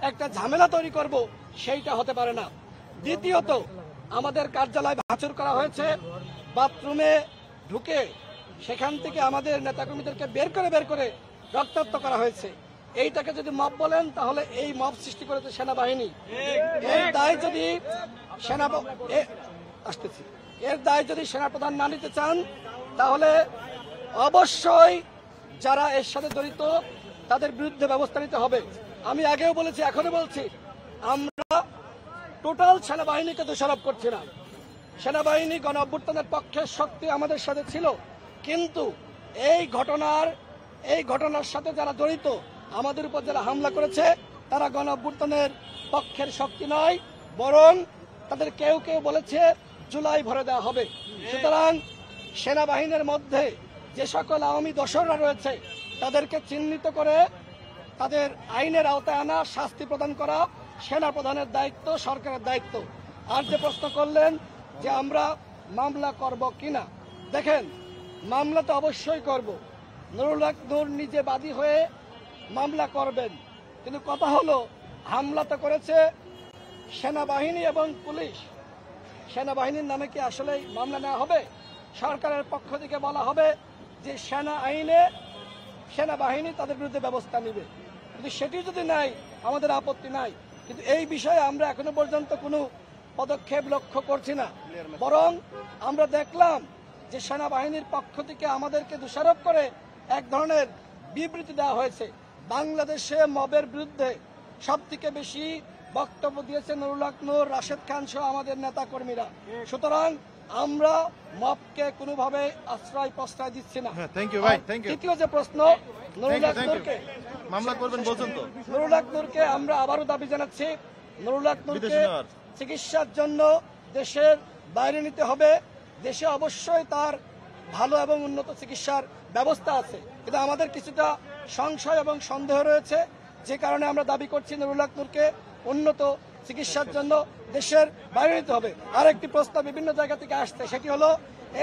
একটা ঝামেলা তৈরি করব, সেইটা হতে পারে না। দ্বিতীয়ত, আমাদের কার্যালয় ভাঙচুর করা হয়েছে, বাথরুমে ঢুকে সেখান থেকে আমাদের নেতাকর্মীদেরকে বের করে রক্তাক্ত করা হয়েছে। এইটাকে যদি মব বলেন, তাহলে এই মব সৃষ্টি করেছে সেনাবাহিনী। এর দায় যদি সেনাপ্রধান না নিতে চান, তাহলে অবশ্যই যারা এর সাথে জড়িত তাদের বিরুদ্ধে ব্যবস্থা নিতে হবে। আমি আগেও বলেছি, এখনো বলছি, আমরা টোটাল সেনাবাহিনীকে দোষারোপ করছি না। সেনাবাহিনী গণ অভ্যুত্থানের পক্ষের শক্তি আমাদের সাথে ছিল, কিন্তু এই ঘটনার সাথে যারা জড়িত, আমাদের উপর যারা হামলা করেছে, তারা গণ অভ্যুত্থানের পক্ষের শক্তি নয়, বরং তাদের কেউ বলেছে জুলাই ভরে দেওয়া হবে। সুতরাং সেনাবাহিনীর মধ্যে যে সকল আওয়ামী দোসররা রয়েছে, তাদেরকে চিহ্নিত করে তাদের আইনের আওতায় আনা, শাস্তি প্রদান করা সেনা প্রধানের দায়িত্ব, সরকারের দায়িত্ব। আর যে প্রশ্ন করলেন যে আমরা মামলা করব কিনা, দেখেন, মামলা তো অবশ্যই করব। নুরুল হক নূর নিজে বাদী হয়ে মামলা করবেন, কিন্তু কথা হলো, হামলা তো করেছে সেনাবাহিনী এবং পুলিশ। সেনাবাহিনীর নামে কি আসলে মামলা নেওয়া হবে? সরকারের পক্ষ থেকে বলা হবে যে সেনাবাহিনী তাদের বিরুদ্ধে ব্যবস্থা নেবে, কিন্তু সেটি যদি নাই, আমাদের আপত্তি নাই। কিন্তু এই বিষয়ে আমরা এখনো পর্যন্ত কোনো পদক্ষেপ লক্ষ্য করছি না, বরং আমরা দেখলাম যে সেনাবাহিনীর পক্ষ থেকে আমাদেরকে দোষারোপ করে এক ধরনের বিবৃতি দেওয়া হয়েছে। বাংলাদেশে মবের বিরুদ্ধে সবথেকে বেশি বক্তব্য দিয়েছে নুরুল হক নূর, রাশেদ খান সহ আমাদের নেতা কর্মীরা। সুতরাং আমরা মবকে কোনোভাবে আশ্রয় প্রশ্রয় দিচ্ছি না। তৃতীয় যে প্রশ্ন, নুরুল হক নূরকে মামলা করবেন বলছেন তো, নুরুল হক নূরকে আমরা আবারও দাবি জানাচ্ছি, নুরুল হক নূরকে চিকিৎসার জন্য দেশের বাইরে নিতে হবে। দেশে অবশ্যই তার ভালো এবং উন্নত চিকিৎসার ব্যবস্থা আছে, কিন্তু আমাদের কিছুটা সংশয় এবং সন্দেহ রয়েছে, যে কারণে আমরা দাবি করছি নুরুল হক নূরকে উন্নত চিকিৎসার জন্য দেশের বাইরে নিতে হবে। আর একটি প্রশ্ন বিভিন্ন জায়গা থেকে আসছে, সেটি হলো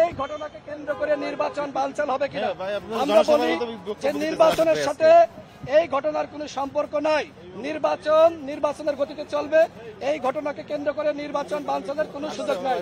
এই ঘটনাকে কেন্দ্র করে নির্বাচন বানচাল হবে কিনা। আমরা বলি যে নির্বাচনের সাথে এই ঘটনার কোনো সম্পর্ক নাই। নির্বাচনের গতিতে চলবে, এই ঘটনাকে কেন্দ্র করে নির্বাচন বানচালের কোনো সুযোগ নাই।